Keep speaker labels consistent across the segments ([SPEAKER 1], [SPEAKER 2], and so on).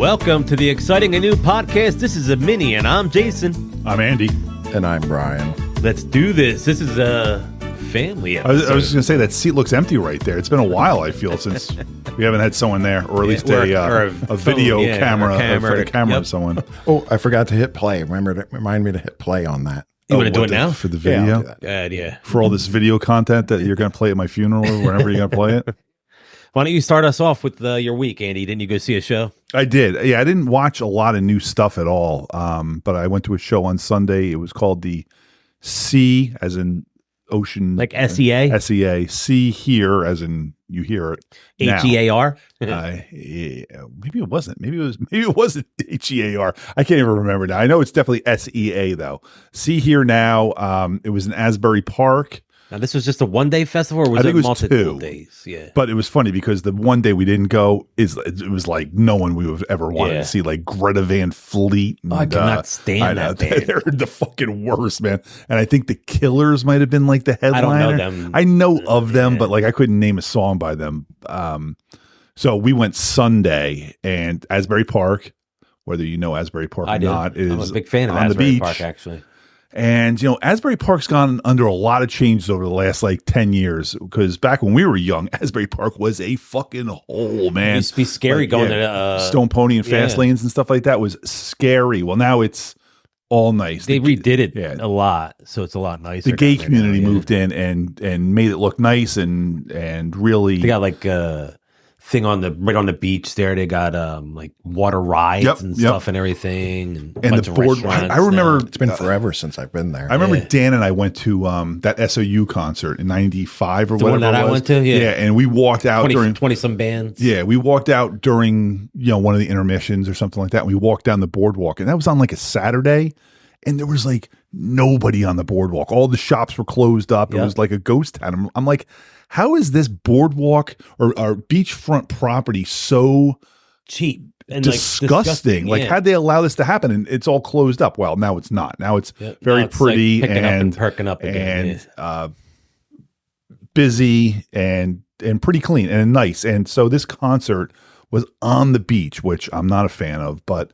[SPEAKER 1] Welcome to the exciting and new podcast. This is a mini, and I'm Jason.
[SPEAKER 2] I'm Andy.
[SPEAKER 3] And I'm Brian.
[SPEAKER 1] Let's do this. This is a family episode.
[SPEAKER 2] I was just going to say that seat looks empty right there. It's been a while, I feel, since we haven't had someone there, or at least a video camera of someone.
[SPEAKER 3] Oh, I forgot to hit play. Remind me to hit play on that.
[SPEAKER 1] You want to do it now?
[SPEAKER 2] For the video?
[SPEAKER 1] Good idea.
[SPEAKER 2] For all this video content that you're going to play at my funeral or whenever you're going to play it?
[SPEAKER 1] Why don't you start us off with your week, Andy? Didn't you go see a show?
[SPEAKER 2] I did. Yeah, I didn't watch a lot of new stuff at all, but I went to a show on Sunday. It was called the C, as in ocean.
[SPEAKER 1] Like SEA?
[SPEAKER 2] SEA. See here, as in you hear it.
[SPEAKER 1] HEAR?
[SPEAKER 2] Yeah, maybe it wasn't. Maybe it wasn't HEAR. I can't even remember now. I know it's definitely SEA, though. See here now. It was in Asbury Park.
[SPEAKER 1] Now, this was just a one-day festival, or was it multiple days? Yeah,
[SPEAKER 2] but it was funny because the one day we didn't go it was like no one we would have ever wanted to see, like Greta Van Fleet. And,
[SPEAKER 1] I cannot stand that band.
[SPEAKER 2] They're the fucking worst, man. And I think the Killers might have been like the headliner.
[SPEAKER 1] I don't know them.
[SPEAKER 2] I know of them, but like I couldn't name a song by them. So we went Sunday, and Asbury Park, whether you know Asbury Park or not, is
[SPEAKER 1] I'm a big fan of
[SPEAKER 2] on
[SPEAKER 1] Asbury
[SPEAKER 2] the beach.
[SPEAKER 1] Park, actually.
[SPEAKER 2] And, Asbury Park's gone under a lot of changes over the last, 10 years. Because back when we were young, Asbury Park was a fucking hole, man.
[SPEAKER 1] It used to be scary going to
[SPEAKER 2] Stone Pony and fast lanes and stuff like that was scary. Well, now it's all nice.
[SPEAKER 1] They redid it a lot, so it's a lot nicer.
[SPEAKER 2] The gay community moved in and made it look nice and really.
[SPEAKER 1] They got like thing right on the beach there. They got like water rides and stuff and everything, and
[SPEAKER 2] the board. I remember
[SPEAKER 3] it's been forever since I've been there.
[SPEAKER 2] I remember Dan and I went to that SOU concert in '95 or
[SPEAKER 1] the
[SPEAKER 2] whatever
[SPEAKER 1] one that
[SPEAKER 2] it was.
[SPEAKER 1] I went to. Yeah,
[SPEAKER 2] and we walked out during
[SPEAKER 1] 20 some bands.
[SPEAKER 2] Yeah, we walked out during one of the intermissions or something like that. And we walked down the boardwalk, and that was on like a Saturday, and there was like nobody on the boardwalk. All the shops were closed up. It was like a ghost town. I'm like, how is this boardwalk or beachfront property so
[SPEAKER 1] cheap and
[SPEAKER 2] disgusting? Like, how'd they allow this to happen? And it's all closed up. Well, now it's not. Now it's very pretty and
[SPEAKER 1] perking up again,
[SPEAKER 2] and busy and pretty clean and nice. And so this concert was on the beach, which I'm not a fan of, but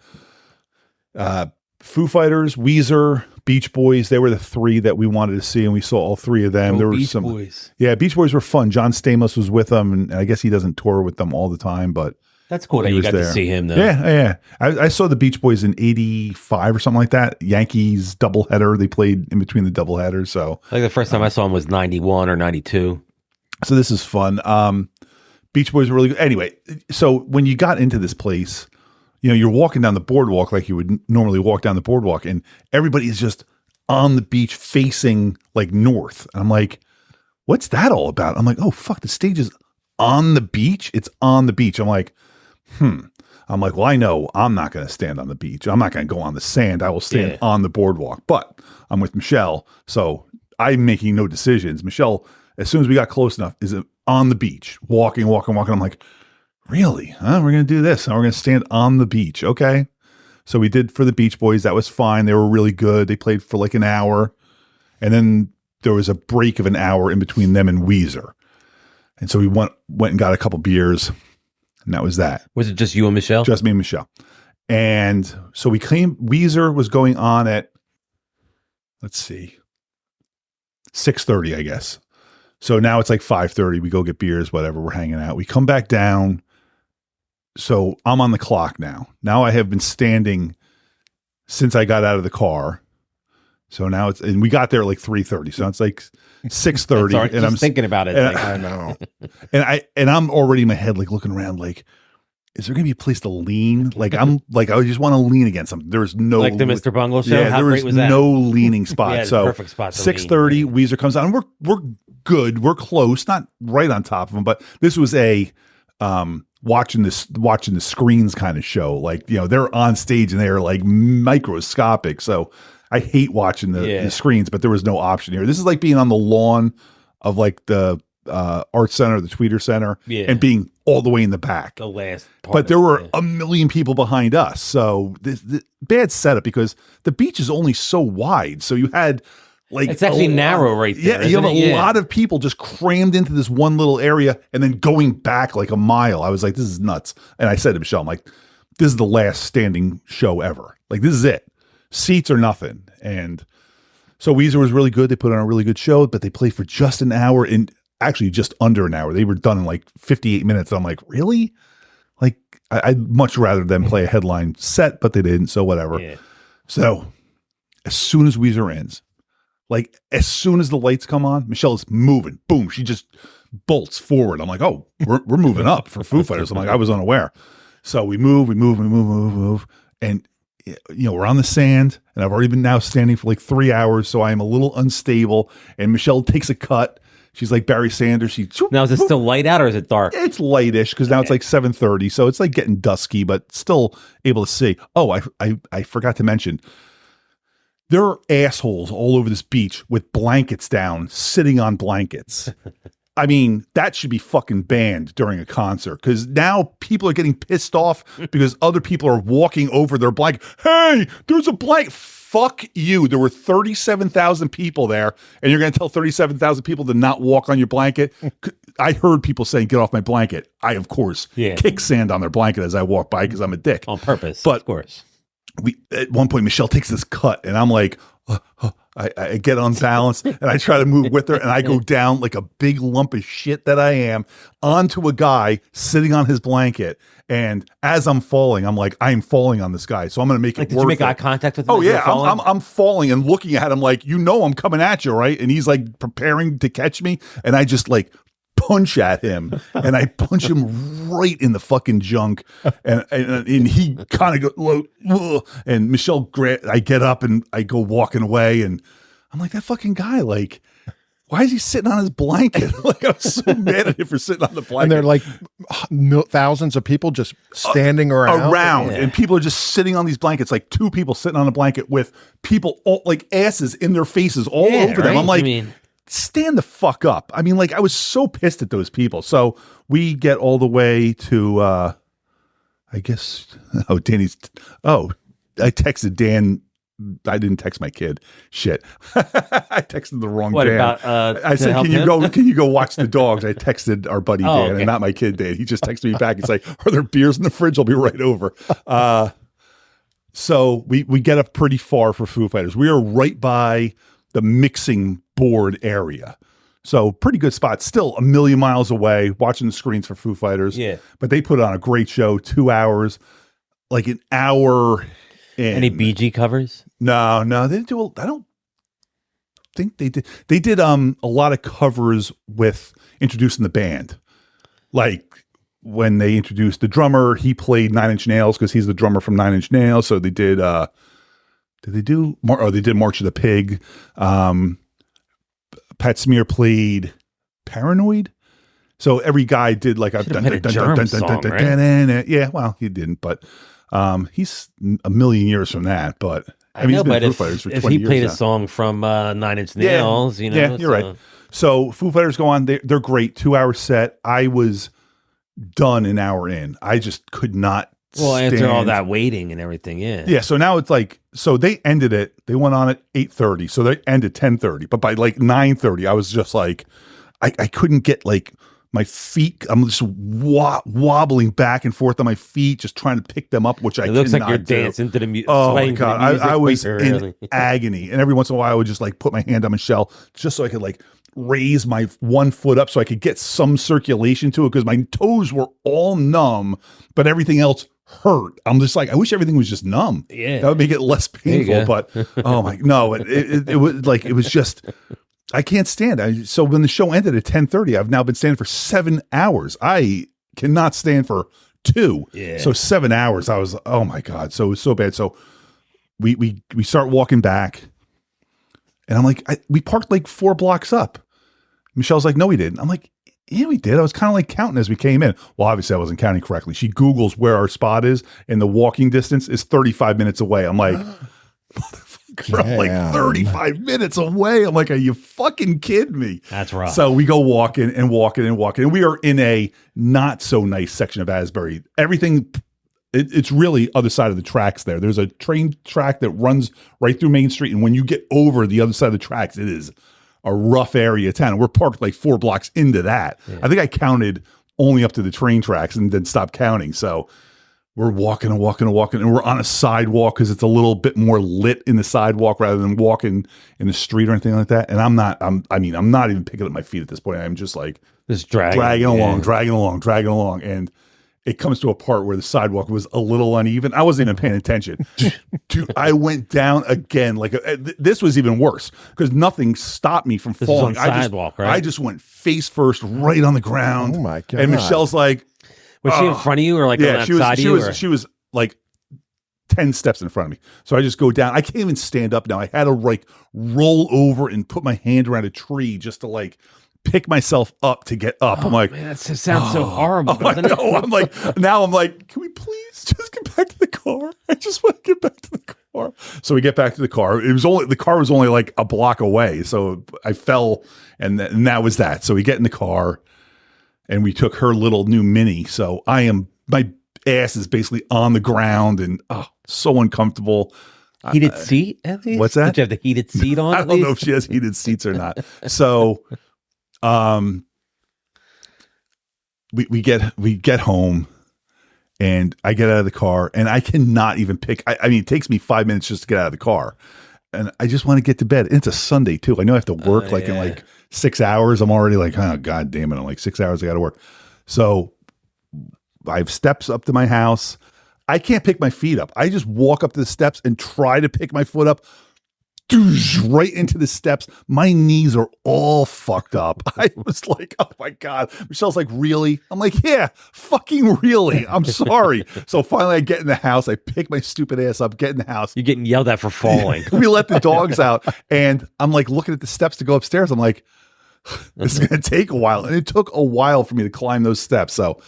[SPEAKER 2] Foo Fighters, Weezer, Beach Boys, they were the three that we wanted to see, and we saw all three of them. There were
[SPEAKER 1] Beach Boys.
[SPEAKER 2] Yeah, Beach Boys were fun. John Stamos was with them, and I guess he doesn't tour with them all the time, but
[SPEAKER 1] that's cool that you got to see him, though.
[SPEAKER 2] Yeah. I saw the Beach Boys in '85 or something like that. Yankees doubleheader. They played in between the doubleheaders. So
[SPEAKER 1] like the first time I saw him was '91 or '92.
[SPEAKER 2] So this is fun. Beach Boys were really good. Anyway, so when you got into this place, you're walking down the boardwalk like you would normally walk down the boardwalk, and everybody is just on the beach facing like north. And I'm like, what's that all about? I'm like, oh, fuck, the stage is on the beach. It's on the beach. I'm like, I'm like, well, I know I'm not going to stand on the beach. I'm not going to go on the sand. I will stand on the boardwalk. But I'm with Michelle, so I'm making no decisions. Michelle, as soon as we got close enough, is on the beach, walking. I'm like, really? Huh? We're going to do this. We're going to stand on the beach. Okay. So we did for the Beach Boys. That was fine. They were really good. They played for like an hour. And then there was a break of an hour in between them and Weezer. And so we went and got a couple beers. And that was that.
[SPEAKER 1] Was it just you and Michelle?
[SPEAKER 2] Just me and Michelle. And so Weezer was going on at, let's see, 6:30, I guess. So now it's like 5:30. We go get beers, whatever. We're hanging out. We come back down. So I'm on the clock now. Now I have been standing since I got out of the car. So now and we got there at like 3:30. So it's like 6:30.
[SPEAKER 1] And I'm thinking about it.
[SPEAKER 2] I know. And I'm already in my head, like looking around, like, is there going to be a place to lean? Like I just want to lean against something. There was no
[SPEAKER 1] like the Mr. Bungle show.
[SPEAKER 2] Yeah, there was no leaning spot. So
[SPEAKER 1] perfect spot.
[SPEAKER 2] 6:30, Weezer comes on. And we're good. We're close, not right on top of them, but this was a watching the screens kind of show. Like, they're on stage and they're like microscopic. So I hate watching the screens, but there was no option here. This is like being on the lawn of like the Art Center, the Tweeter Center, and being all the way in the back.
[SPEAKER 1] The last part.
[SPEAKER 2] But there were a million people behind us. So this bad setup because the beach is only so wide. So you had like
[SPEAKER 1] it's actually narrow right there.
[SPEAKER 2] Yeah, you have a lot of people just crammed into this one little area and then going back like a mile. I was like, this is nuts. And I said to Michelle, I'm like, this is the last standing show ever. Like, this is it. Seats are nothing. And so Weezer was really good. They put on a really good show, but they played for just an hour, and actually just under an hour. They were done in like 58 minutes. I'm like, really? Like, I'd much rather them play a headline set, but they didn't, so whatever.
[SPEAKER 1] Yeah.
[SPEAKER 2] So as soon as Weezer ends, like as soon as the lights come on, Michelle is moving. Boom. She just bolts forward. I'm like, oh, we're moving up for Foo Fighters. I'm like, I was unaware. So we move. And, we're on the sand, and I've already been now standing for like 3 hours. So I am a little unstable, and Michelle takes a cut. She's like Barry Sanders.
[SPEAKER 1] Now, is it still light out or is it dark?
[SPEAKER 2] It's lightish because now it's like 7:30. So it's like getting dusky, but still able to see. Oh, I forgot to mention, there are assholes all over this beach with blankets down, sitting on blankets. I mean, that should be fucking banned during a concert, because now people are getting pissed off because other people are walking over their blanket. Hey, there's a blanket. Fuck you. There were 37,000 people there, and you're going to tell 37,000 people to not walk on your blanket? I heard people saying, get off my blanket. I, of course, kick sand on their blanket as I walk by because I'm a dick.
[SPEAKER 1] On purpose,
[SPEAKER 2] but
[SPEAKER 1] of course.
[SPEAKER 2] At one point, Michelle takes this cut, and I'm like, I get unbalanced, and I try to move with her, and I go down like a big lump of shit that I am onto a guy sitting on his blanket. And as I'm falling, I'm like, I'm falling on this guy, so I'm going to make it
[SPEAKER 1] Did
[SPEAKER 2] worth
[SPEAKER 1] you make
[SPEAKER 2] it.
[SPEAKER 1] eye contact with him?
[SPEAKER 2] Oh yeah, I'm falling and looking at him like, I'm coming at you, right? And he's like preparing to catch me, and I just like punch at him, and I punch him right in the fucking junk, and he kind of go, and Michelle, I get up and I go walking away, and I'm like, that fucking guy, like, why is he sitting on his blanket? Like, I'm so mad at him for sitting on the blanket.
[SPEAKER 3] And they're like thousands of people just standing around.
[SPEAKER 2] And people are just sitting on these blankets, like two people sitting on a blanket with people all, like asses in their faces all over them. I'm like, stand the fuck up. I mean, like, I was so pissed at those people. So we get all the way to, I guess, I texted Dan. I didn't text my kid. Shit. I texted the wrong Dan. I said, can you go watch the dogs? I texted our buddy Dan and not my kid Dan. He just texted me back. He's like, are there beers in the fridge? I'll be right over. So we get up pretty far for Foo Fighters. We are right by the mixing board area. So pretty good spot. Still a million miles away, watching the screens for Foo Fighters.
[SPEAKER 1] Yeah.
[SPEAKER 2] But they put on a great show, 2 hours, like an hour.
[SPEAKER 1] Any BG covers?
[SPEAKER 2] No, they didn't do. I don't think they did. They did a lot of covers with introducing the band, like when they introduced the drummer. He played 9 Inch Nails because he's the drummer from 9 Inch Nails. So they did. Did they do? They did March of the Pig. Pat Smear played Paranoid. So every guy did like a yeah. Well, he didn't, but. He's a million years from that, but I mean, he's been Foo Fighters for 20 years.
[SPEAKER 1] If he played a song from 9 Inch Nails,
[SPEAKER 2] you're right. So Foo Fighters go on. They're great. 2 hour set. I was done an hour in. I just could not.
[SPEAKER 1] After all that waiting and everything, yeah. So now it's like, so they ended it. They went on at 8:30. So they ended 10:30. But by like 9:30, I was just like, I couldn't get like. My feet, I'm just wobbling back and forth on my feet, just trying to pick them up, which I cannot do. It looks like you're dancing to the music.
[SPEAKER 2] Oh my God. I was in agony. And every once in a while, I would just like put my hand on Michelle just so I could like raise my one foot up so I could get some circulation to it, because my toes were all numb, but everything else hurt. I'm just like, I wish everything was just numb.
[SPEAKER 1] Yeah.
[SPEAKER 2] That would make it less painful. But it was like, it was just. I can't stand. So when the show ended at 10:30, I've now been standing for 7 hours. I cannot stand for 2.
[SPEAKER 1] Yeah.
[SPEAKER 2] So 7 hours. I was, oh my God. So it was so bad. So we start walking back, and I'm like, we parked like 4 blocks up. Michelle's like, no, we didn't. I'm like, yeah, we did. I was kind of like counting as we came in. Well, obviously I wasn't counting correctly. She Googles where our spot is, and the walking distance is 35 minutes away. I'm like, I'm like 35 minutes away. I'm like, are you fucking kidding me?
[SPEAKER 1] That's right.
[SPEAKER 2] So we go walking. And we are in a not so nice section of Asbury. Everything, it's really other side of the tracks there. There's a train track that runs right through Main Street. And when you get over the other side of the tracks, it is a rough area of town. And we're parked like 4 blocks into that. Yeah. I think I counted only up to the train tracks and then stopped counting. So we're walking and walking and walking, and we're on a sidewalk because it's a little bit more lit in the sidewalk rather than walking in the street or anything like that. And I'm not even picking up my feet at this point. I'm just like
[SPEAKER 4] just dragging
[SPEAKER 2] along. And it comes to a part where the sidewalk was a little uneven. I wasn't even paying attention. Dude, I went down again. This was even worse because nothing stopped me from falling.
[SPEAKER 4] Sidewalk, right?
[SPEAKER 2] I just went face first right on the ground.
[SPEAKER 3] Oh my God.
[SPEAKER 2] And Michelle's like,
[SPEAKER 4] was she in front of you or like on that side of you?
[SPEAKER 2] She was like 10 steps in front of me. So I just go down. I can't even stand up now. I had to like roll over and put my hand around a tree just to like pick myself up to get up. I'm like,
[SPEAKER 4] man, that sounds so horrible.
[SPEAKER 2] I know. I'm like, can we please just get back to the car? I just want to get back to the car. So we get back to the car. The car was only like a block away. So I fell and that was that. So we get in the car and we took her little new Mini. So my ass is basically on the ground and so uncomfortable.
[SPEAKER 4] Heated seat at least?
[SPEAKER 2] What's that?
[SPEAKER 4] Did you have the heated seat on?
[SPEAKER 2] I don't know if she has heated seats or not. So we get home and I get out of the car and I cannot even I mean, it takes me 5 minutes just to get out of the car and I just want to get to bed. And it's a Sunday too. I know I have to work in like 6 hours. I'm already like, oh, God damn it. I'm like 6 hours. I got to work. So I have steps up to my house. I can't pick my feet up. I just walk up to the steps and try to pick my foot up. Right into the steps. My knees are all fucked up. I was like, oh my God. Michelle's like, really? I'm like, yeah, fucking really. I'm sorry. So finally I get in the house. I pick my stupid ass up, get in the house.
[SPEAKER 4] You're getting yelled at for falling.
[SPEAKER 2] We let the dogs out and I'm like looking at the steps to go upstairs. I'm like, this is going to take a while. And it took a while for me to climb those steps. So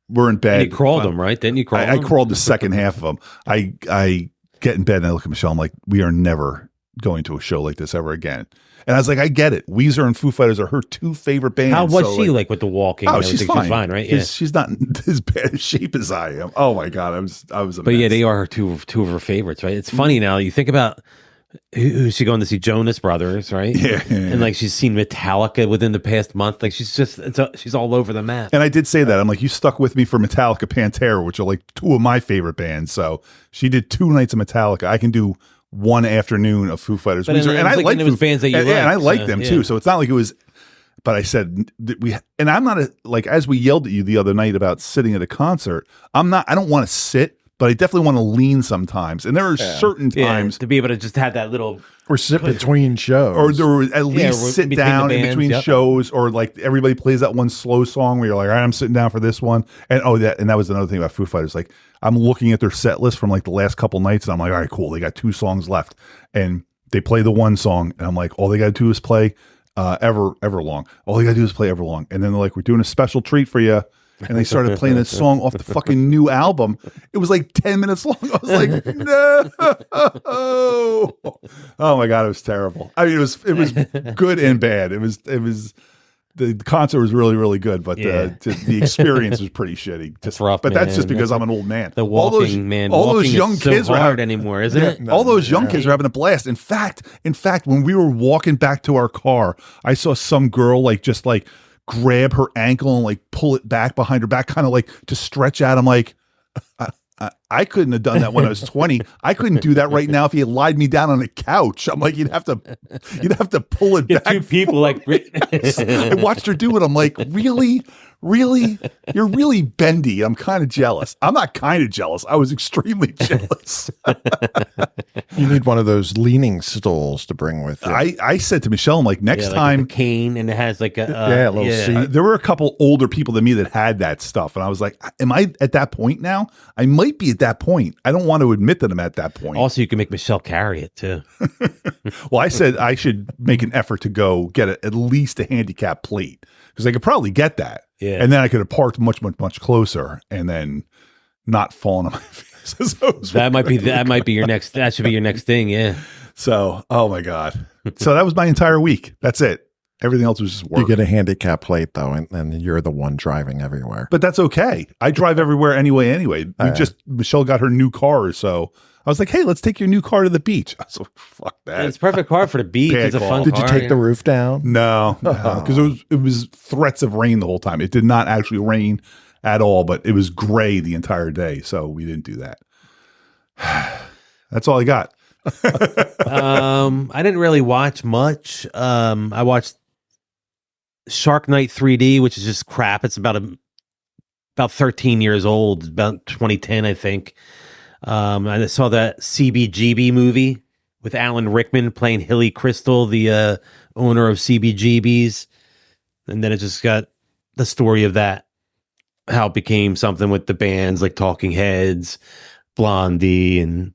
[SPEAKER 2] we're in bed.
[SPEAKER 4] And you crawled them, right? Didn't you crawl them?
[SPEAKER 2] I crawled the second half of them. I get in bed and I look at Michelle. I'm like, we are never going to a show like this ever again. And I was like, I get it. Weezer and Foo Fighters are her two favorite bands.
[SPEAKER 4] How was she like with the walking?
[SPEAKER 2] Oh, she's fine.
[SPEAKER 4] She's fine, right? Yeah.
[SPEAKER 2] She's not in as bad a shape as I am. Oh my God. I was a
[SPEAKER 4] But
[SPEAKER 2] mess.
[SPEAKER 4] yeah, they are her two of her favorites, right? It's funny now. You think about who's she going to see? Jonas Brothers, right?
[SPEAKER 2] Yeah.
[SPEAKER 4] And like she's seen Metallica within the past month. Like she's all over the map.
[SPEAKER 2] And I did say that. I'm like, you stuck with me for Metallica, Pantera, which are like two of my favorite bands. So she did 2 nights of Metallica. I can do one afternoon of Foo Fighters. And I like
[SPEAKER 4] those bands that you
[SPEAKER 2] and I like them
[SPEAKER 4] yeah.
[SPEAKER 2] too. So it's not like it was, but I said and I'm not as we yelled at you the other night about sitting at a concert, I don't want to sit, but I definitely want to lean sometimes. And there are certain times
[SPEAKER 4] to be able to just have that little
[SPEAKER 3] or sit between shows,
[SPEAKER 2] or there were at least sit down in between shows, or like everybody plays that one slow song where you're like, all right, I'm sitting down for this one. And that was another thing about Foo Fighters. Like I'm looking at their set list from like the last couple nights and I'm like, all right, cool. They got 2 songs left and they play the one song and I'm like, all they got to do is play Everlong. All they got to do is play Everlong. And then they're like, we're doing a special treat for you. And they started playing a song off the fucking new album. It was like 10 minutes long. I was like, no. Oh my God, it was terrible. I mean, it was good and bad. It was the concert was really, really good, but the experience was pretty shitty.
[SPEAKER 4] It's rough,
[SPEAKER 2] but that's just because I'm an old man.
[SPEAKER 4] The walking, all those young kids are hard anymore, isn't it?
[SPEAKER 2] All those young kids are having a blast. In fact, when we were walking back to our car, I saw some girl just grab her ankle and like pull it back behind her back, kind of like to stretch out. I'm like, I couldn't have done that when I was 20. I couldn't do that right now if you had lied me down on a couch. I'm like, you'd have to pull it back.
[SPEAKER 4] 2 people like.
[SPEAKER 2] I watched her do it. I'm like, really? You're really bendy. I'm kind of jealous. I'm not kind of jealous. I was extremely jealous.
[SPEAKER 3] You need one of those leaning stools to bring with you.
[SPEAKER 2] I said to Michelle, I'm like, next time,
[SPEAKER 4] a cane, and it has like a
[SPEAKER 3] little seat.
[SPEAKER 2] There were a couple older people than me that had that stuff, and I was like, am I at that point now? I might be at that point. I don't want to admit that I'm at that point.
[SPEAKER 4] Also, you can make Michelle carry it too.
[SPEAKER 2] Well, I said I should make an effort to go get at least a handicap plate because I could probably get that.
[SPEAKER 4] Yeah.
[SPEAKER 2] And then I could have parked much, much, much closer and then not fallen on my face.
[SPEAKER 4] That might be your next. That should be your next thing. Yeah.
[SPEAKER 2] So, oh my God. So that was my entire week. That's it. Everything else was just work.
[SPEAKER 3] You get a handicap plate though, and you're the one driving everywhere.
[SPEAKER 2] But that's okay. I drive everywhere anyway. Michelle got her new car. So I was like, hey, let's take your new car to the beach. I was like, fuck that.
[SPEAKER 4] It's a perfect car for the beach. It's a fun
[SPEAKER 3] Did
[SPEAKER 4] car.
[SPEAKER 3] you take the roof down?
[SPEAKER 2] No, because it was threats of rain the whole time. It did not actually rain at all, but it was gray the entire day, so we didn't do that. That's all I got.
[SPEAKER 4] I didn't really watch much. I watched Shark Night 3D, which is just crap. It's about 13 years old, about 2010, I think. I saw that CBGB movie with Alan Rickman playing Hilly Crystal, the owner of CBGB's. And then it just got the story of that, how it became something with the bands like Talking Heads, Blondie, and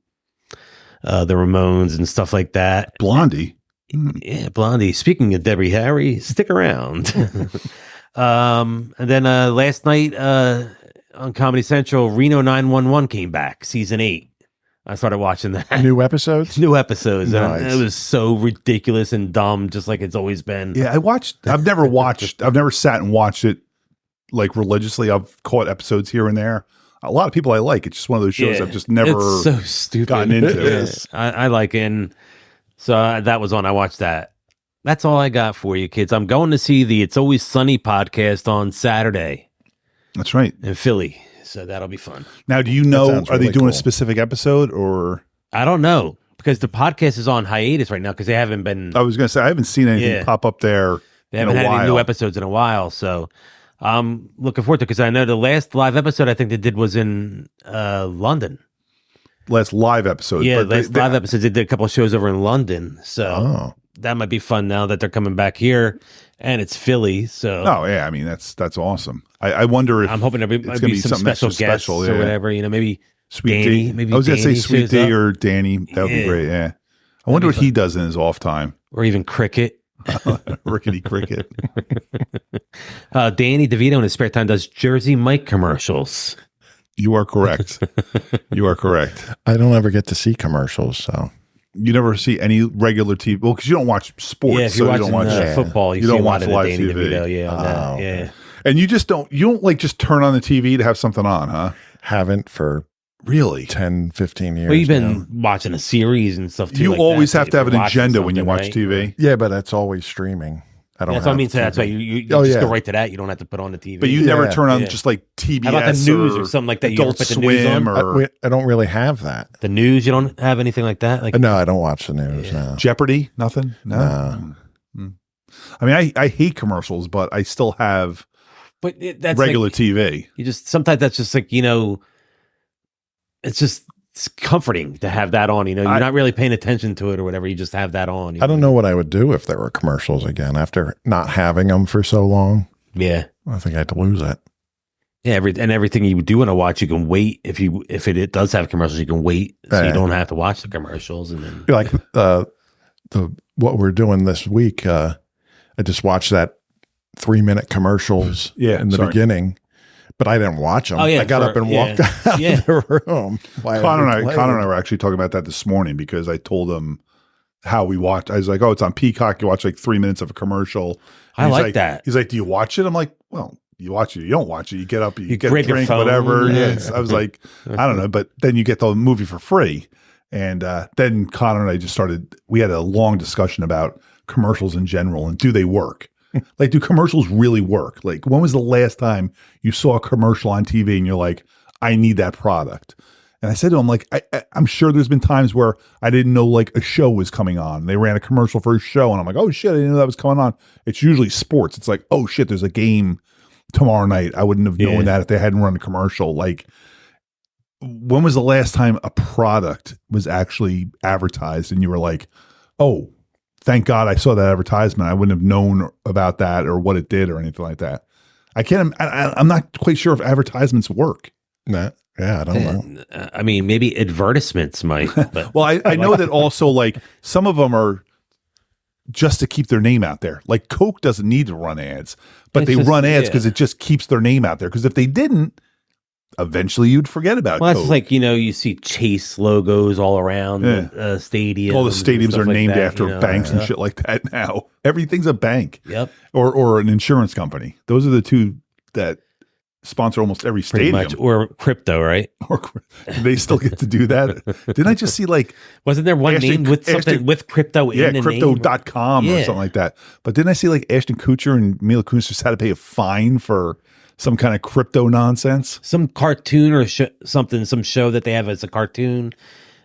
[SPEAKER 4] the Ramones and stuff like that.
[SPEAKER 2] Blondie?
[SPEAKER 4] Yeah, Blondie. Speaking of Debbie Harry, stick around. And then last night on Comedy Central, Reno 911 came back, season 8. I started watching that.
[SPEAKER 3] New episodes?
[SPEAKER 4] New episodes.
[SPEAKER 3] Nice.
[SPEAKER 4] And it was so ridiculous and dumb, just like it's always been.
[SPEAKER 2] Yeah, I've never sat and watched it like religiously. I've caught episodes here and there. A lot of people I like. It's just one of those shows I've just never
[SPEAKER 4] it's so stupid.
[SPEAKER 2] gotten into.
[SPEAKER 3] It is.
[SPEAKER 4] I like it. And so that was on. I watched that. That's all I got for you, kids. I'm going to see the It's Always Sunny podcast on Saturday
[SPEAKER 2] That's right.
[SPEAKER 4] in Philly. So that'll be fun.
[SPEAKER 2] Now, do you know,
[SPEAKER 3] sounds
[SPEAKER 2] are they
[SPEAKER 3] really
[SPEAKER 2] doing a
[SPEAKER 3] cool.
[SPEAKER 2] specific episode or?
[SPEAKER 4] I don't know because the podcast is on hiatus right now because they haven't been.
[SPEAKER 2] I was going to say, I haven't seen anything pop up there.
[SPEAKER 4] They haven't had any new episodes in a while. So I'm looking forward to it because I know the last live episode I think they did was in London.
[SPEAKER 2] Last live episode.
[SPEAKER 4] Yeah,
[SPEAKER 2] but
[SPEAKER 4] live episodes. They did a couple of shows over in London. So that might be fun now that they're coming back here and it's Philly. So
[SPEAKER 2] Oh yeah, I mean that's awesome. I wonder if
[SPEAKER 4] I'm hoping there might be some special guests or whatever. You know, maybe
[SPEAKER 2] Sweet
[SPEAKER 4] Danny.
[SPEAKER 2] D.
[SPEAKER 4] Maybe
[SPEAKER 2] I was going to say
[SPEAKER 4] Danny
[SPEAKER 2] Sweet
[SPEAKER 4] shows
[SPEAKER 2] D
[SPEAKER 4] up.
[SPEAKER 2] or Danny. That would be great. Yeah, I wonder what he does in his off time.
[SPEAKER 4] Or even Cricket.
[SPEAKER 2] Rickety Cricket.
[SPEAKER 4] Danny DeVito in his spare time does Jersey Mike commercials.
[SPEAKER 2] You are correct. You are correct.
[SPEAKER 3] I don't ever get to see commercials, so
[SPEAKER 2] You never see any regular TV. Well, because you don't watch sports.
[SPEAKER 4] Yeah, if you're
[SPEAKER 2] so
[SPEAKER 4] watching
[SPEAKER 2] you don't watch.
[SPEAKER 4] football, you
[SPEAKER 2] You
[SPEAKER 4] see
[SPEAKER 2] don't
[SPEAKER 4] a lot
[SPEAKER 2] watch
[SPEAKER 4] of the
[SPEAKER 2] live
[SPEAKER 4] Danny
[SPEAKER 2] TV.
[SPEAKER 4] DeVito. Yeah, on that.
[SPEAKER 3] okay.
[SPEAKER 4] Yeah.
[SPEAKER 2] And you don't like just turn on the TV to have something on, huh?
[SPEAKER 3] haven't for
[SPEAKER 2] Really?
[SPEAKER 3] 10, 15 years.
[SPEAKER 4] Well, you've been
[SPEAKER 3] now.
[SPEAKER 4] watching a series and stuff too.
[SPEAKER 2] You
[SPEAKER 4] like
[SPEAKER 2] always
[SPEAKER 4] that,
[SPEAKER 2] have to have
[SPEAKER 4] if
[SPEAKER 2] an
[SPEAKER 4] you're watching
[SPEAKER 2] agenda when you
[SPEAKER 4] something,
[SPEAKER 2] watch
[SPEAKER 4] right?
[SPEAKER 2] TV.
[SPEAKER 3] Yeah, but that's always streaming. I don't
[SPEAKER 4] That's what I
[SPEAKER 3] have
[SPEAKER 4] mean. So that's why
[SPEAKER 3] TV.
[SPEAKER 4] you
[SPEAKER 3] Oh,
[SPEAKER 4] just
[SPEAKER 3] yeah.
[SPEAKER 4] go right to that. You don't have to put on the TV.
[SPEAKER 2] But you never
[SPEAKER 3] Yeah.
[SPEAKER 2] turn on
[SPEAKER 4] Yeah.
[SPEAKER 2] just like TBS
[SPEAKER 4] How about the news or something like that? You
[SPEAKER 2] Adult
[SPEAKER 4] don't put the news
[SPEAKER 2] Swim
[SPEAKER 4] on?
[SPEAKER 2] or
[SPEAKER 3] I don't really have that.
[SPEAKER 4] The news, you don't have anything like that? Like
[SPEAKER 3] No, I don't watch the news. No.
[SPEAKER 2] Jeopardy? Nothing?
[SPEAKER 3] No.
[SPEAKER 2] I mean, I hate commercials, but I still have
[SPEAKER 4] but that's
[SPEAKER 2] regular
[SPEAKER 4] like,
[SPEAKER 2] TV.
[SPEAKER 4] you just sometimes that's just like, you know, it's comforting to have that on. You know, you're not really paying attention to it or whatever. You just have that on.
[SPEAKER 3] I don't know what I would do if there were commercials again after not having them for so long.
[SPEAKER 4] Yeah.
[SPEAKER 3] I think I'd lose it.
[SPEAKER 4] Yeah, everything you do want to watch, you can wait. If it does have commercials, you can wait, so you don't have to watch the commercials. And then
[SPEAKER 3] Like the what we're doing this week, I just watched that 3-minute commercials in the beginning, but I didn't watch them.
[SPEAKER 4] Oh, yeah,
[SPEAKER 3] I got up and walked out of the room.
[SPEAKER 2] Connor and I were actually talking about that this morning because I told him how we watched. I was like, "Oh, it's on Peacock. You watch like 3 minutes of a commercial." And
[SPEAKER 4] I
[SPEAKER 2] he's
[SPEAKER 4] like that.
[SPEAKER 2] He's like, "Do you watch it?" I'm like, "Well, you watch it. You don't watch it. You get up, you get a
[SPEAKER 4] grab your
[SPEAKER 2] drink,
[SPEAKER 4] phone,
[SPEAKER 2] whatever."
[SPEAKER 4] yeah.
[SPEAKER 2] Yes. I was like, I don't know, but then you get the movie for free. And then Connor and I just we had a long discussion about commercials in general and do they work? Like, do commercials really work? Like, when was the last time you saw a commercial on TV and you're like, I need that product? And I said to him, like, I'm sure there's been times where I didn't know like a show was coming on. They ran a commercial for a show and I'm like, oh shit, I didn't know that was coming on. It's usually sports. It's like, oh shit, there's a game tomorrow night. I wouldn't have known that if they hadn't run a commercial. Like, when was the last time a product was actually advertised and you were like, oh, thank God I saw that advertisement. I wouldn't have known about that or what it did or anything like that. I'm not quite sure if advertisements work.
[SPEAKER 3] No, yeah, I don't know.
[SPEAKER 4] I mean, maybe advertisements might. But
[SPEAKER 2] Well, I know that also like some of them are just to keep their name out there. Like Coke doesn't need to run ads, but they run ads because it just keeps their name out there. Because if they didn't, eventually you'd forget about
[SPEAKER 4] well,
[SPEAKER 2] Coke.
[SPEAKER 4] that's like, you know, you see Chase logos all around the stadium.
[SPEAKER 2] All the stadiums are named after
[SPEAKER 4] you know?
[SPEAKER 2] banks and shit like that now. Everything's a bank.
[SPEAKER 4] Yep.
[SPEAKER 2] Or an insurance company. Those are the two that sponsor almost every
[SPEAKER 4] Pretty
[SPEAKER 2] stadium.
[SPEAKER 4] much. Or crypto, right?
[SPEAKER 2] Or they still get to do that. Didn't I just see like
[SPEAKER 4] Wasn't there one name with something with crypto in the name?
[SPEAKER 2] crypto.com or something like that. But didn't I see like Ashton Kutcher and Mila Kunis just had to pay a fine for some kind of crypto nonsense.
[SPEAKER 4] Some cartoon or some show that they have as a cartoon.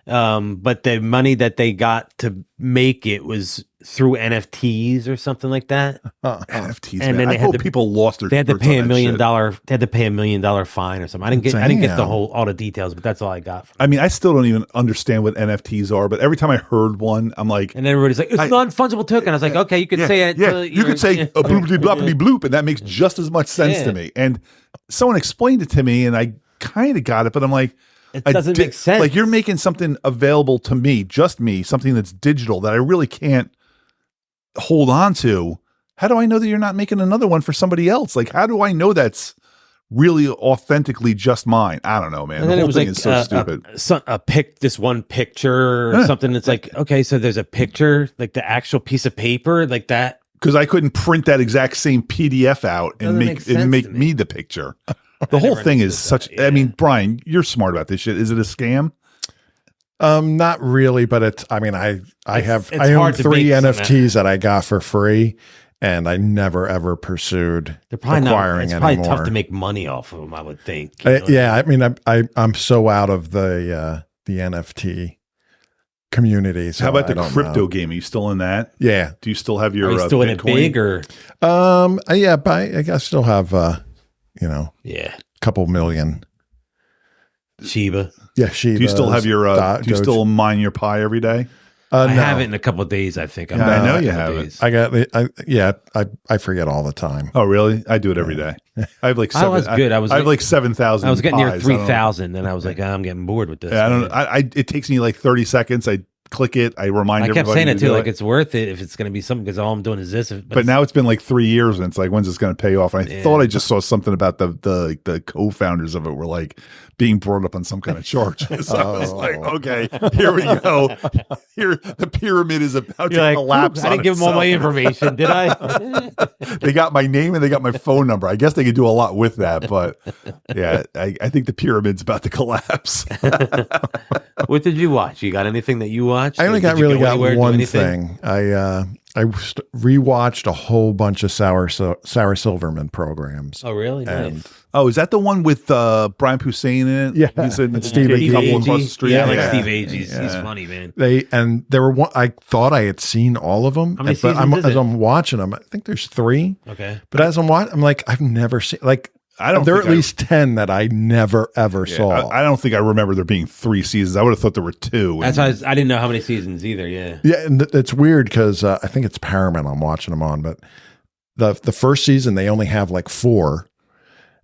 [SPEAKER 4] But the money that they got to make it was through NFTs or something like that.
[SPEAKER 2] NFTs,
[SPEAKER 4] and
[SPEAKER 2] man.
[SPEAKER 4] then
[SPEAKER 2] I hope people lost their.
[SPEAKER 4] They had to pay $1 million. They had to pay $1 million fine or something. I didn't get all the details, but that's all I got.
[SPEAKER 2] I mean, I still don't even understand what NFTs are. But every time I heard one, I'm like,
[SPEAKER 4] and everybody's like, it's non-fungible token. I was like, okay, you could say it.
[SPEAKER 2] Yeah, you could say a bloopity bloppity bloop, and that makes just as much sense to me. And someone explained it to me, and I kind of got it, but I'm like.
[SPEAKER 4] It doesn't make sense.
[SPEAKER 2] Like, you're making something available to me, just me, something that's digital that I really can't hold on to. How do I know that you're not making another one for somebody else? Like, how do I know that's really authentically just mine? I don't know, man.
[SPEAKER 4] And
[SPEAKER 2] the
[SPEAKER 4] then
[SPEAKER 2] whole thing
[SPEAKER 4] like
[SPEAKER 2] is so stupid.
[SPEAKER 4] This one picture or something. It's like, okay, so there's a picture, like the actual piece of paper, like that.
[SPEAKER 2] Because I couldn't print that exact same PDF out and make me the picture. The whole thing is such. I mean, Brian, you're smart about this shit. Is it a scam?
[SPEAKER 3] Not really, but it's. I mean, I own 3 NFTs that I got for free, and I never ever pursued acquiring
[SPEAKER 4] anymore. It's probably tough to make money off of them, I would think.
[SPEAKER 3] Yeah, I mean, I'm so out of the NFT community. So
[SPEAKER 2] how about the crypto game? Are you still in that?
[SPEAKER 3] Yeah.
[SPEAKER 2] Do you still have your?
[SPEAKER 4] Are you still in it big or?
[SPEAKER 3] Yeah, but I still have.
[SPEAKER 4] Yeah,
[SPEAKER 3] couple million.
[SPEAKER 4] Shiba.
[SPEAKER 3] Yeah, Shiba.
[SPEAKER 2] Do you still have your? Do you still mine your pie every day?
[SPEAKER 4] I have it in a couple of days. I think.
[SPEAKER 2] I know you have it.
[SPEAKER 3] I forget all the time.
[SPEAKER 2] Oh, really? I do it every day. I have like 7.
[SPEAKER 4] That's good. I have
[SPEAKER 2] like 7,000.
[SPEAKER 4] I was getting near 3,000, and I was like, I'm getting bored with this.
[SPEAKER 2] Yeah, I don't. It takes me like 30 seconds. I click it. I remind everybody.
[SPEAKER 4] I kept saying it too, like it's worth it if it's going to be something, because all I'm doing is this.
[SPEAKER 2] But now it's been like 3 years, and it's like, when's this going to pay off? And I thought I just saw something about the co-founders of it were like being brought up on some kind of charge. So I was like, okay, here we go. Here, the pyramid is about to collapse.
[SPEAKER 4] I didn't give them all my information, did I?
[SPEAKER 2] They got my name and they got my phone number. I guess they could do a lot with that, but yeah, I think the pyramid's about to collapse.
[SPEAKER 4] What did you watch? You got anything that you watched?
[SPEAKER 3] I only got one thing. I rewatched a whole bunch of Sarah Silverman programs.
[SPEAKER 4] Oh, really? Nice.
[SPEAKER 2] Oh, is that the one with Brian Posehn in it?
[SPEAKER 3] Yeah,
[SPEAKER 2] he's in
[SPEAKER 3] Steve
[SPEAKER 2] couple across the street.
[SPEAKER 4] Yeah, I like Steve Agee. He's funny, man.
[SPEAKER 3] There were one. I thought I had seen all of them.
[SPEAKER 4] How many seasons is it?
[SPEAKER 3] As I'm watching them, I think there's 3.
[SPEAKER 4] Okay,
[SPEAKER 3] but as I'm watching, I'm like, I've never seen like. There are at least 10 that I never ever saw.
[SPEAKER 2] I don't think I remember there being 3 seasons. I would have thought there were 2.
[SPEAKER 4] That's why I didn't know how many seasons either. Yeah,
[SPEAKER 3] and it's weird because I think it's Paramount I'm watching them on, but the first season they only have like 4,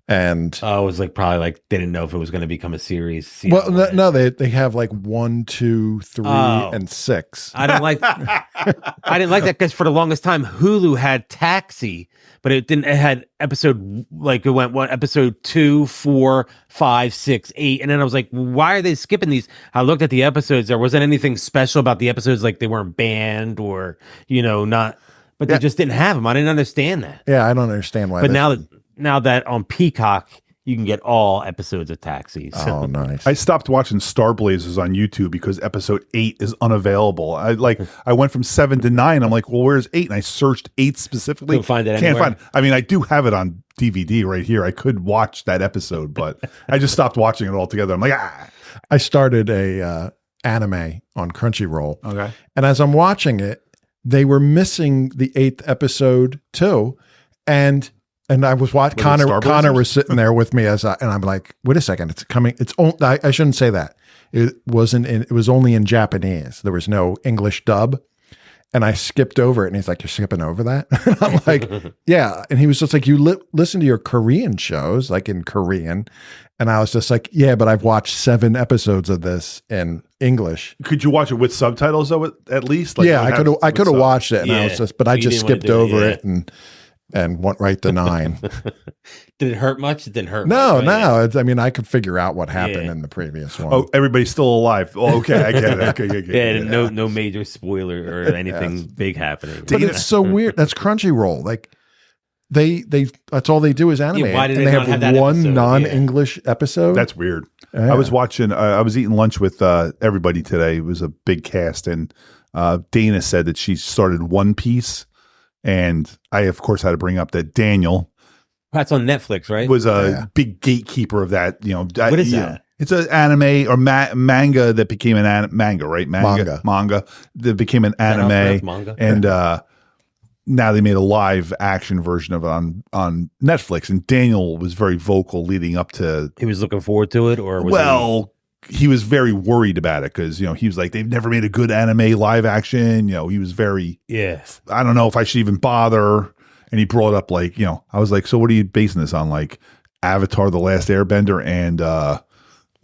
[SPEAKER 3] and
[SPEAKER 4] it was like probably like they didn't know if it was going to become a series.
[SPEAKER 3] Well, no, they have like 1, 2, 3, and 6.
[SPEAKER 4] I didn't like that because for the longest time Hulu had Taxi. But it didn't. It had episode it went episode 2, 4, 5, 6, 8, and then I was like, why are they skipping these? I looked at the episodes. There wasn't anything special about the episodes, like they weren't banned or not. But they just didn't have them. I didn't understand that.
[SPEAKER 3] Yeah, I don't understand why.
[SPEAKER 4] But now that on Peacock, you can get all episodes of Taxi. So.
[SPEAKER 3] Oh, nice.
[SPEAKER 2] I stopped watching Star Blazers on YouTube because episode 8 is unavailable. I went from 7 to 9. I'm like, well, where's 8? And I searched 8 specifically.
[SPEAKER 4] Couldn't find it
[SPEAKER 2] Can't
[SPEAKER 4] anywhere.
[SPEAKER 2] find. I mean, I do have it on DVD right here. I could watch that episode, but I just stopped watching it altogether. I'm like,
[SPEAKER 3] I started a anime on Crunchyroll.
[SPEAKER 2] Okay.
[SPEAKER 3] And as I'm watching it, they were missing the 8th episode too, and I was watching. Connor was sitting there with me and I'm like, wait a second, it's coming. I shouldn't say that. It was only in Japanese. There was no English dub. And I skipped over it, and he's like, "You're skipping over that?" And I'm like, "Yeah." And he was just like, "You listen to your Korean shows, like in Korean." And I was just like, "Yeah, but I've watched 7 episodes of this in English."
[SPEAKER 2] Could you watch it with subtitles though? At least,
[SPEAKER 3] yeah, I could have watched it, and I was just, but I just skipped over it and went right to 9.
[SPEAKER 4] Did it hurt much? It didn't hurt.
[SPEAKER 3] No,
[SPEAKER 4] much, right?
[SPEAKER 3] No. I mean, I could figure out what happened in the previous one.
[SPEAKER 2] Oh, everybody's still alive. Oh, okay, I get it. Okay.
[SPEAKER 4] No major spoiler or anything big happening.
[SPEAKER 3] But it's so weird. That's Crunchyroll. Like they that's all they do is anime.
[SPEAKER 4] Why did
[SPEAKER 3] and they have one non-English episode.
[SPEAKER 2] That's weird. Yeah. I was watching. I was eating lunch with everybody today. It was a big cast, and Dana said that she started One Piece. And I, of course, had to bring up that Daniel,
[SPEAKER 4] That's on Netflix, right?
[SPEAKER 2] Was a big gatekeeper of that. You know,
[SPEAKER 4] what is that?
[SPEAKER 2] It's an anime or manga that became an manga, right? Manga that became an anime,
[SPEAKER 4] manga.
[SPEAKER 2] And now they made a live action version of it on Netflix. And Daniel was very vocal leading up to.
[SPEAKER 4] He was looking forward to it, or was
[SPEAKER 2] he was very worried about it because he was like, they've never made a good anime live action. He was very I don't know if I should even bother. And he brought up I was like, so what are you basing this on? Like Avatar: The Last Airbender and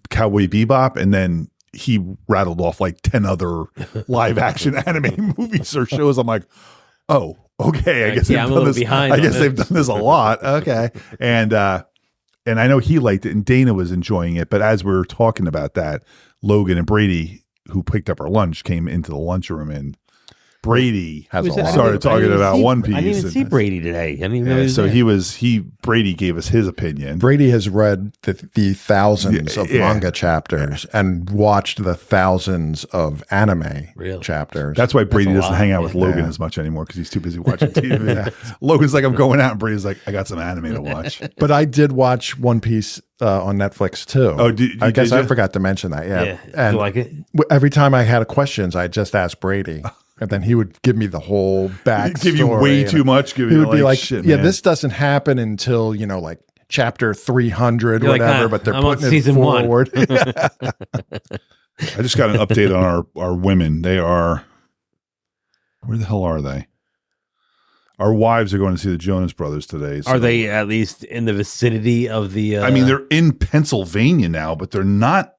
[SPEAKER 2] Cowboy Bebop, and then he rattled off like 10 other live action anime movies or shows. I'm like, oh, okay. I guess they've done this. I guess they've done this a lot. Okay. And I know he liked it and Dana was enjoying it. But as we were talking about that, Logan and Brady, who picked up our lunch, came into the lunchroom and Brady started talking about One Piece.
[SPEAKER 4] I didn't even see Brady today.
[SPEAKER 2] Brady gave us his opinion.
[SPEAKER 3] Brady has read the thousands of manga chapters and watched the thousands of anime chapters.
[SPEAKER 2] That's why Brady doesn't hang out with Logan as much anymore because he's too busy watching TV. Logan's like, I'm going out, and Brady's like, I got some anime to watch.
[SPEAKER 3] But I did watch One Piece on Netflix too.
[SPEAKER 2] Oh,
[SPEAKER 3] I guess I forgot to mention that. Yeah.
[SPEAKER 4] And you like it?
[SPEAKER 3] Every time I had questions, I just asked Brady. And then he would give me the whole backstory.
[SPEAKER 2] Give you way too much. He
[SPEAKER 3] would be like, shit, man. This doesn't happen until, like chapter 300 or whatever, but they're putting it forward.
[SPEAKER 2] I just got an update on our women. They are, where the hell are they? Our wives are going to see the Jonas Brothers today. So.
[SPEAKER 4] Are they at least in the vicinity of the...
[SPEAKER 2] I mean, they're in Pennsylvania now, but they're not...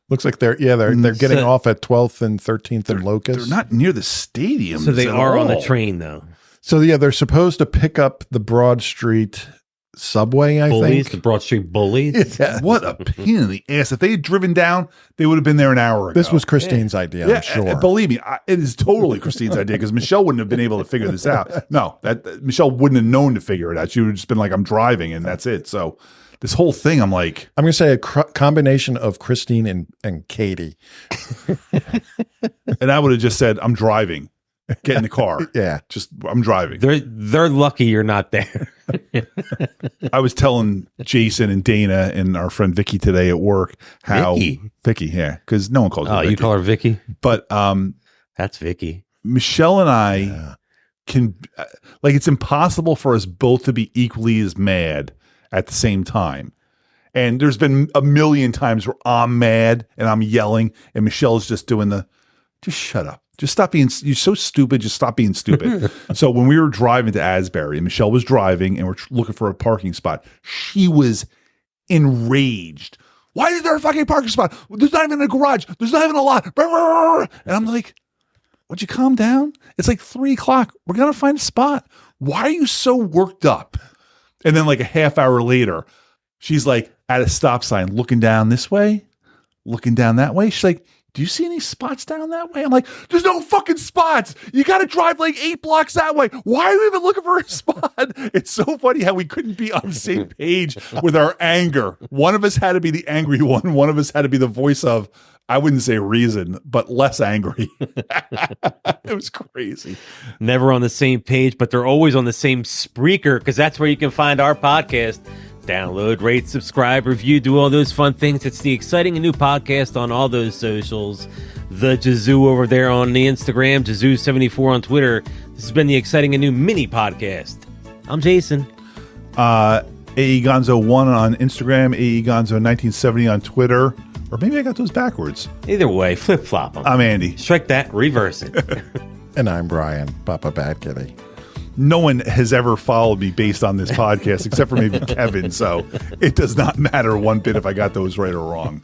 [SPEAKER 3] Looks like they're getting off at 12th and 13th and Locust.
[SPEAKER 2] They're not near the stadium.
[SPEAKER 4] So they are on the train though.
[SPEAKER 3] So they're supposed to pick up the Broad Street subway, I think.
[SPEAKER 4] The Broad Street Bullies.
[SPEAKER 2] Yeah. What a pain in the ass. If they had driven down, they would have been there an hour ago.
[SPEAKER 3] This was Christine's idea, I'm sure.
[SPEAKER 2] Believe me, it is totally Christine's idea because Michelle wouldn't have been able to figure this out. No, Michelle wouldn't have known to figure it out. She would have just been like, I'm driving and that's it. So this whole thing, I'm like...
[SPEAKER 3] I'm going to say a combination of Christine and Katie.
[SPEAKER 2] And I would have just said, I'm driving. Get in the car.
[SPEAKER 3] Yeah.
[SPEAKER 2] I'm driving.
[SPEAKER 4] They're lucky you're not there.
[SPEAKER 2] I was telling Jason and Dana and our friend Vicky today at work how... Vicky, yeah. Because no one calls her Vicky.
[SPEAKER 4] You call her Vicky?
[SPEAKER 2] But...
[SPEAKER 4] that's Vicky.
[SPEAKER 2] Michelle and I can... it's impossible for us both to be equally as mad at the same time. And there's been a million times where I'm mad and I'm yelling and Michelle's just doing just shut up. Just stop being, you're so stupid. Just stop being stupid. So when we were driving to Asbury and Michelle was driving and we're looking for a parking spot, she was enraged. Why is there a fucking parking spot? There's not even a garage. There's not even a lot. And I'm like, would you calm down? It's like 3:00. We're going to find a spot. Why are you so worked up? And then like a half hour later, she's like at a stop sign, looking down this way, looking down that way. She's like, do you see any spots down that way? I'm like, there's no fucking spots. You got to drive like 8 blocks that way. Why are we even looking for a spot? It's so funny how we couldn't be on the same page with our anger. One of us had to be the angry one. One of us had to be the voice of, I wouldn't say reason, but less angry. It was crazy.
[SPEAKER 4] Never on the same page, but they're always on the same Spreaker because that's where you can find our podcast. Download, rate, subscribe, review, do all those fun things. It's the exciting and new podcast on all those socials. The Jazoo over there on the Instagram, Jazoo74 on Twitter. This has been the exciting and new mini podcast. I'm Jason.
[SPEAKER 2] AE Gonzo 1 on Instagram, AE Gonzo 1970 on Twitter. Or maybe I got those backwards.
[SPEAKER 4] Either way, flip-flop them.
[SPEAKER 2] I'm Andy.
[SPEAKER 4] Strike that, reverse it.
[SPEAKER 3] And I'm Brian, Papa Bad Kitty.
[SPEAKER 2] No one has ever followed me based on this podcast except for maybe Kevin, so it does not matter one bit if I got those right or wrong.